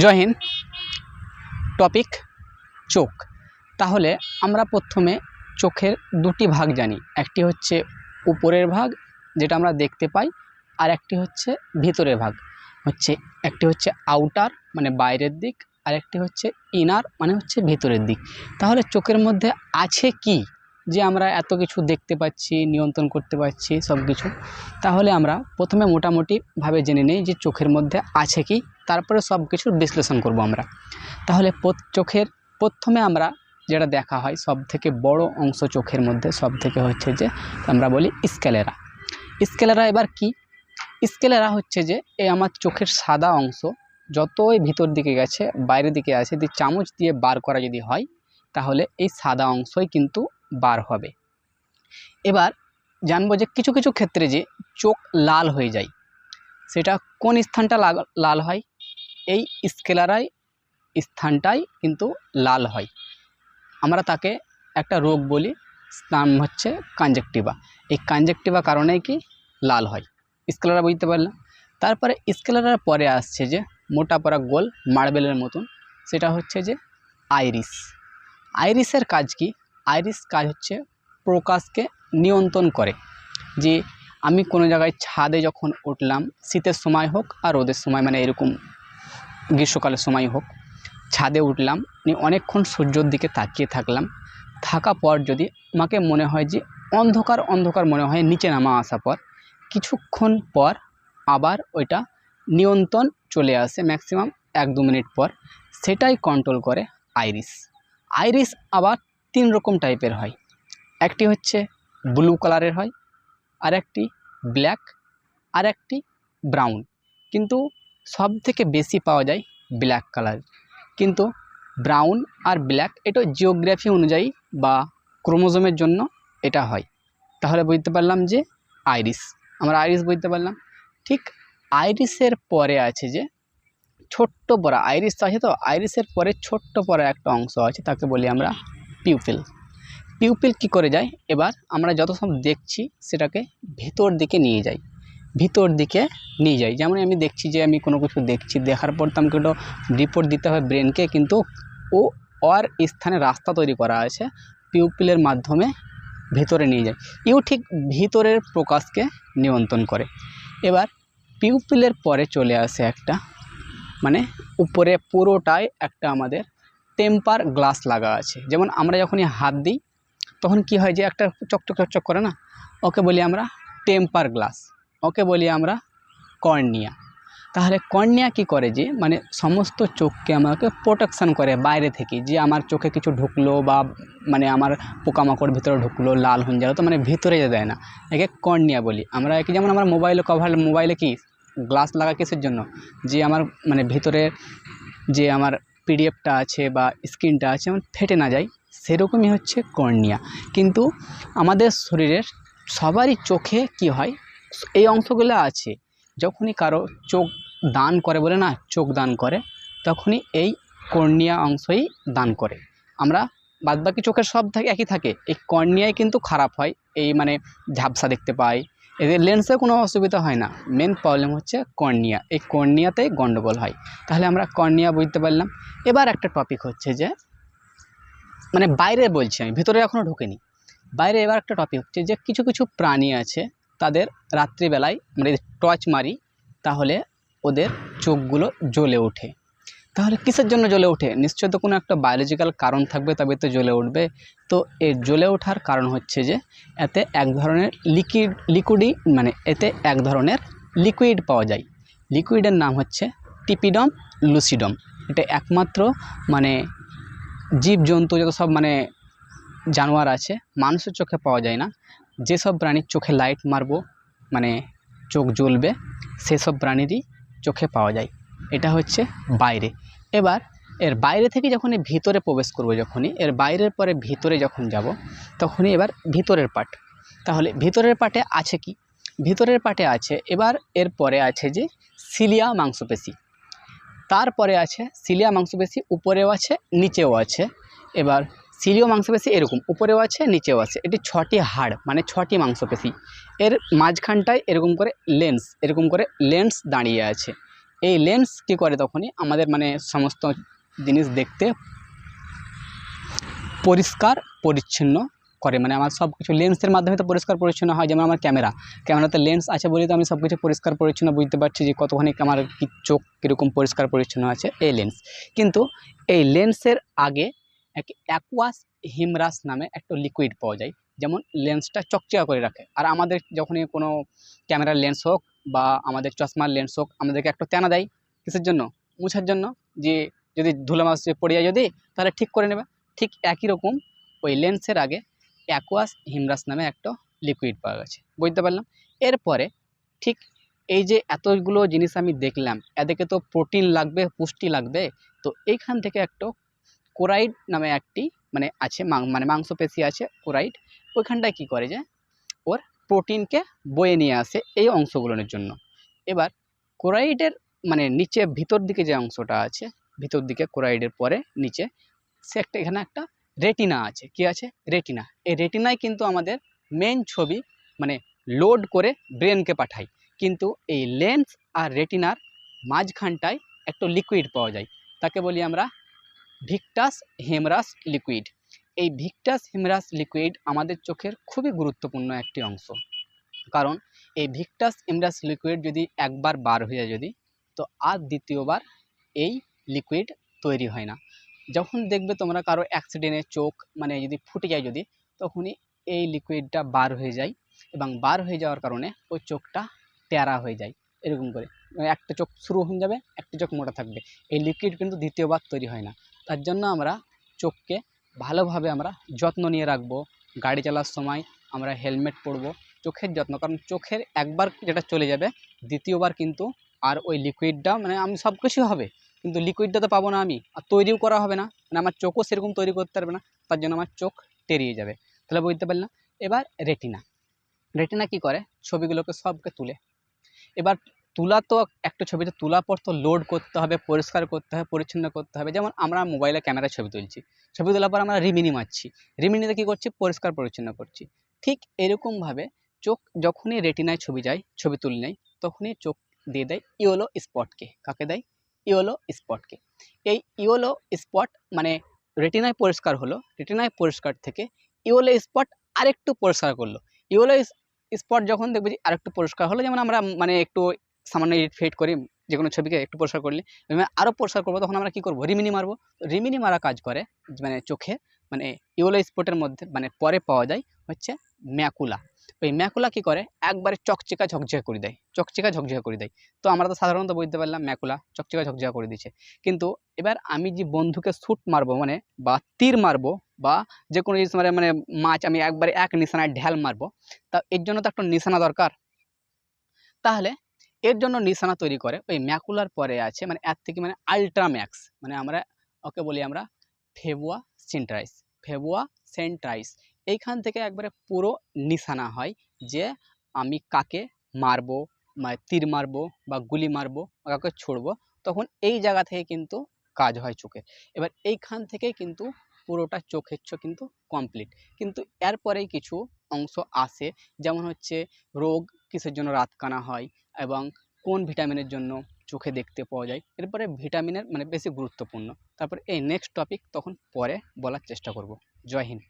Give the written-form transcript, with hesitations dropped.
জয় Hind. Topic চোখ। তাহলে আমরা প্রথমে চোখের দুটি ভাগ জানি, একটি হচ্ছে উপরের ভাগ যেটা আমরা দেখতে পাই, আর একটি হচ্ছে ভিতরের ভাগ, একটি হচ্ছে আউটার মানে বাইরের দিক, আর একটি হচ্ছে ইনার মানে হচ্ছে ভিতরের দিক। তাহলে চোখের মধ্যে আছে কি যে আমরা এত কিছু দেখতে পাচ্ছি, নিয়ন্ত্রণ করতে পারছি সব কিছু। তাহলে আমরা প্রথমে মোটামুটিভাবে জেনে নিই যে চোখের মধ্যে আছে কি, তারপরে সব কিছুর বিশ্লেষণ করব আমরা। তাহলে চোখের প্রথমে আমরা যেটা দেখা হয় সব থেকে বড় অংশ চোখের মধ্যে সব থেকে হচ্ছে যে আমরা বলি স্ক্লেরা। স্ক্লেরা এবার কি? স্ক্লেরা হচ্ছে যে এই আমার চোখের সাদা অংশ যতই ভিতর দিকে গেছে বাইরের দিকে আছে, যদি চামচ দিয়ে বার করা যদি হয় তাহলে এই সাদা অংশই কিন্তু বার হবে। এবার জানবো যে কিছু কিছু ক্ষেত্রে যে চোখ লাল হয়ে যায়, সেটা কোন স্থানটা লাল হয়? এই স্ক্লেরাই স্থানটাই কিন্তু লাল হয়। আমরা তাকে একটা রোগ বলি, নাম হচ্ছে কনজাংটিভা। এই কনজাংটিভা কারণেই কি লাল হয়। স্ক্লেরা বুঝতে পারলাম। তারপরে স্ক্লেরার পরে আসছে যে মোটা পড়া গোল মার্বেলের মতন, সেটা হচ্ছে যে আইরিস। আইরিসের কাজ কি? আইরিস কাজ হচ্ছে প্রকাশকে নিয়ন্ত্রণ করে। যে আমি কোনো জায়গায় ছাদে যখন উঠলাম, শীতের সময় হোক আর রোদের সময়, মানে এরকম গ্রীষ্মকালের সময় হোক, ছাদে উঠলাম, অনেকক্ষণ সূর্যের দিকে তাকিয়ে থাকা পর যদি আমাকে মনে হয় যে অন্ধকার অন্ধকার মনে হয়, নিচে নামা আসার পর কিছুক্ষণ পর আবার ওইটা নিয়ন্ত্রণ চলে আসে, ম্যাক্সিমাম 1-2 মিনিট পর। সেটাই কন্ট্রোল করে আইরিস। আইরিস আবার 3 রকম টাইপের হয়। একটি হচ্ছে ব্লু কালারের হয়, আর একটি ব্ল্যাক, আর একটি ব্রাউন। কিন্তু সব থেকে বেশি পাওয়া যায় ব্ল্যাক কালার। কিন্তু ব্রাউন আর ব্ল্যাক এটা জিওগ্রাফি অনুযায়ী বা ক্রোমোজোমের জন্য এটা হয়। তাহলে বুঝতে পারলাম যে আইরিস, আমরা আইরিস বুঝতে পারলাম। ঠিক আইরিসের পরে আছে যে ছোট্ট পরা, আইরিস আছে তো, আইরিসের পরে ছোট্ট পরা একটা অংশ আছে, তাকে বলি আমরা পিউপিল। পিউপিল কি করে যায়? এবার আমরা যত সব দেখছি সেটাকে ভেতর দিকে নিয়ে যাই, যেমন আমি দেখছি যে আমি কোনো কিছু দেখছি, দেখার পর তো আমাকে একটা রিপোর্ট দিতে হবে ব্রেনকে, কিন্তু ওর স্থানে রাস্তা তৈরি করা আছে, পিউপিলের মাধ্যমে ভেতরে নিয়ে যায়। ঠিক ভিতরের প্রকাশকে নিয়ন্ত্রণ করে। এবার পিউপিলের পরে চলে আসে একটা, মানে উপরে পুরোটাই একটা আমাদের টেম্পার গ্লাস লাগা আছে। যেমন আমরা যখনই হাত দিই তখন কি হয় যে একটা চকচক করে না, ওকে বলি আমরা টেম্পার গ্লাস, ওকে বলি আমরা কর্নিয়া। তাহলে কর্নিয়া কি করে যে মানে সমস্ত চোখকে আমাকে প্রোটেকশান করে বাইরে থেকে, যে আমার চোখে কিছু ঢুকলো বা মানে আমার পোকামাকড় ভিতরে ঢুকলো, লাল হয়ে গেল, তো মানে ভিতরে দেয় না, একে কর্নিয়া বলি আমরা। কি যেমন আমার মোবাইলে কি গ্লাস লাগা কিসের জন্য? যে আমার মানে ভিতরে যে আমার পিডিএফটা আছে বা স্ক্রিনটা আছে আমার ফেটে না যায়, সেরকমই হচ্ছে কর্নিয়া। কিন্তু আমাদের শরীরের সবারই চোখে কি হয়, এই অংশগুলো আছে। যখনই কারো চোখ দান করে, বলে না চোখ দান করে, তখনই এই কর্নিয়া অংশই দান করে। আমরা বাদবাকি চোখের সব একই থাকে, এই কর্নিয়ায় কিন্তু খারাপ হয়, এই মানে ঝাপসা দেখতে পাই। এদের লেন্সে কোনো অসুবিধা হয় না, মেন প্রবলেম হচ্ছে কর্নিয়া, এই কর্নিয়াতেই গন্ডগোল হয়। তাহলে আমরা কর্নিয়া বুঝতে পারলাম। এবার একটা টপিক হচ্ছে যে মানে বাইরে বলছি, আমি ভিতরে এখনও ঢুকিনি, বাইরে। এবার একটা টপিক হচ্ছে যে কিছু কিছু প্রাণী আছে, তাদের রাত্রিবেলায় মানে টর্চ মারি তাহলে ওদের চোখগুলো জ্বলে ওঠে। তাহলে কিসের জন্য জ্বলে ওঠে? নিশ্চয়ই তো কোনো একটা বায়োলজিক্যাল কারণ থাকবে, তবে তো জ্বলে উঠবে। তো এর জ্বলে ওঠার কারণ হচ্ছে যে এতে এক ধরনের লিকুইড পাওয়া যায়। লিকুইডের নাম হচ্ছে টিপিডম লুসিডম। এটা একমাত্র মানে জীবজন্তু যত সব মানে জানোয়ার আছে মানুষের চোখে পাওয়া যায় না। যেসব প্রাণীর চোখে লাইট মারবো মানে চোখ জ্বলবে, সেসব প্রাণীরই চোখে পাওয়া যায়। এটা হচ্ছে বাইরে। এবার এর বাইরে থেকে যখনই ভিতরে প্রবেশ করবো, যখনই এর বাইরের পরে ভিতরে যখন যাব, তখনই এবার ভিতরের পার্ট। তাহলে ভিতরের পার্টে আছে কি? ভিতরের পার্টে আছে এবার এর পরে আছে যে সিলিয়া মাংসপেশি, তারপরে আছে সিলিয়া মাংসপেশি, উপরেও আছে নিচেও আছে। এবার সিলিয়া মাংসপেশি এরকম উপরেও আছে নিচেও আছে, এটি 6টি হাড় মানে 6টি মাংসপেশি। এর মাঝখানটায় এরকম করে লেন্স দাঁড়িয়ে আছে। এই লেন্স কী করে তখনই আমাদের মানে সমস্ত জিনিস দেখতে পরিষ্কার পরিচ্ছন্ন করে, মানে আমার সব কিছু লেন্সের মাধ্যমে তো পরিষ্কার পরিচ্ছন্ন হয়। যেমন আমার ক্যামেরাতে লেন্স আছে বলেই তো আমি সব কিছু পরিষ্কার পরিচ্ছন্ন বুঝতে পারছি যে কতখানি আমার চোখ কীরকম পরিষ্কার পরিচ্ছন্ন আছে এই লেন্স। কিন্তু এই লেন্সের আগে এক অ্যাকুয়াস হিমরাস নামে একটা লিকুইড পাওয়া যায়, যেমন লেন্সটা চকচকা করে রাখে। আর আমাদের যখনই কোনো ক্যামেরার লেন্স হোক বা আমাদের চশমার লেন্স হোক, আমাদেরকে একটা তেনা দেয় কিসের জন্য? মুছার জন্য, যে যদি ধুলোমাছ পড়ে যায় যদি, তাহলে ঠিক করে নেবে। ঠিক একই রকম ওই লেন্সের আগে অ্যাকুয়াস হিমরাস নামে একটা লিকুইড পাওয়া গেছে, বুঝতে পারলাম। এরপরে ঠিক এই যে এতগুলো জিনিস আমি দেখলাম, এদেরকে তো প্রোটিন লাগবে, পুষ্টি লাগবে। তো এইখান থেকে একটা কোরাইড নামে একটি মানে আছে, মানে মাংসপেশি আছে কোরাইড। ওইখানটায় কী করে যে ওর প্রোটিনকে বয়ে নিয়ে আসে এই অংশগুলোর জন্য। এবার কোরাইডের মানে নিচে ভিতর দিকে যে অংশটা আছে, ভিতর দিকে কোরাইডের পরে নিচে সে এখানে একটা রেটিনা আছে। কি আছে? রেটিনা। এই রেটিনায় কিন্তু আমাদের মেন ছবি মানে লোড করে ব্রেনকে পাঠায়। কিন্তু এই লেন্স আর রেটিনার মাঝখানটায় একটা লিকুইড পাওয়া যায়, তাকে বলি আমরা ভিকটাস হিমরাস লিকুইড। এই ভিকটাস হিমরাস লিকুইড আমাদের চোখের খুবই গুরুত্বপূর্ণ একটি অংশ। কারণ এই ভিকটাস হিমরাস লিকুইড যদি একবার বার হয়ে যায় যদি, তো আর দ্বিতীয়বার এই লিকুইড তৈরি হয় না। যখন দেখবে তোমরা কারো অ্যাক্সিডেন্টে চোখ মানে যদি ফুটে যায় যদি, তখনই এই লিকুইডটা বার হয়ে যায়, এবং বার হয়ে যাওয়ার কারণে ওই চোখটা ট্যারা হয়ে যায়। এরকম করে একটা চোখ শুরু হয়ে যাবে, একটা চোখ মোটা থাকবে। এই লিকুইড কিন্তু দ্বিতীয়বার তৈরি হয় না। তার জন্য আমরা চোখকে ভালোভাবে আমরা যত্ন নিয়ে রাখবো। গাড়ি চালার সময় আমরা হেলমেট পরবো, চোখের যত্ন। কারণ চোখের একবার যেটা চলে যাবে, দ্বিতীয়বার কিন্তু আর ওই লিকুইডটা মানে আমি সব কিছু হবে, কিন্তু লিকুইডটা তো পাবো না আমি, আর তৈরিও করা হবে না, মানে আমার চোখও সেরকম তৈরি করতে পারবে না। তার জন্য আমার চোখ টেরিয়ে যাবে। তাহলে বুঝতে পারলাম। এবার রেটিনা। রেটিনা কি করে? ছবিগুলোকে সবকে তুলে। এবার তুলা তো একটা ছবিতে তোলার পর তো লোড করতে হবে, পরিষ্কার করতে হবে, পরিচ্ছন্ন করতে হবে। যেমন আমরা মোবাইলে ক্যামেরায় ছবি তুলছি, ছবি তোলার পর আমরা রিমিনি মারছি, রিমিনিতে কী করছি? পরিষ্কার পরিচ্ছন্ন করছি। ঠিক এরকমভাবে চোখ যখনই রেটিনায় ছবি যায়, ছবি তুলে নেয়, তখনই চোখ দিয়ে দেয় ইয়েলো স্পটকে। কাকে দেয়? ইয়েলো স্পটকে। এই ইয়েলো স্পট মানে রেটিনায় পরিষ্কার হলো, রেটিনায় পরিষ্কার থেকে ইয়েলো স্পট আরেকটু পরিষ্কার করলো। ইয়েলো স্পট যখন দেখবে যে আরেকটু পরিষ্কার হলো, যেমন আমরা মানে একটু সামান্য এডিট ফেড করি যে কোনো ছবিকে একটু পরিষ্কার করলে, আরও পরিষ্কার করবো, তখন আমরা কী করবো? রিমিনি মারবো। রিমিনি মারা কাজ করে মানে চোখে মানে ইয়েলো স্পটের মধ্যে মানে পরে পাওয়া যায় হচ্ছে ম্যাকুলা। ওই ম্যাকুলা কী করে? একবারে চকচকা ঝকঝকে করে দেয়, চকচকা ঝকঝকে করে দেয়। তো আমরা তো সাধারণত বুঝতে পারলাম ম্যাকুলা চকচকা ঝকঝকা করে দিচ্ছে। কিন্তু এবার আমি যে বন্ধুকে শ্যুট মারবো মানে বা তীর মারবো বা যে কোনো জিনিস মানে মানে মাছ আমি একবারে এক নিশানায় ঢ্যাল মারবো, তা এর জন্য তো একটা নিশানা দরকার। তাহলে এর জন্য নিশানা তৈরি করে ওই ম্যাকুলার পরে আছে মানে এর থেকে মানে আল্ট্রাম্যাক্স, মানে আমরা ওকে বলি আমরা ফেবুয়া সেন্ট্রাইস। ফেবুয়া সেন্ট্রাইস এইখান থেকে একবারে পুরো নিশানা হয় যে আমি কাকে মারবো, মানে তীর মারবো বা গুলি মারবো বা কাউকে ছুড়বো, তখন এই জায়গা থেকে কিন্তু কাজ হয় চোখে। এবার এইখান থেকেই কিন্তু পুরোটা চোখের কিন্তু কমপ্লিট। কিন্তু এরপরেই কিছু অংশ আসে, যেমন হচ্ছে রোগ কিসের জন্য রাতকানা হয় এবং কোন ভিটামিনের জন্য চোখে দেখতে পাওয়া যায়। এরপরে ভিটামিনের মানে বেশি গুরুত্বপূর্ণ। তারপরে এই নেক্সট টপিক তখন পরে বলার চেষ্টা করব। জয় হিন্দ।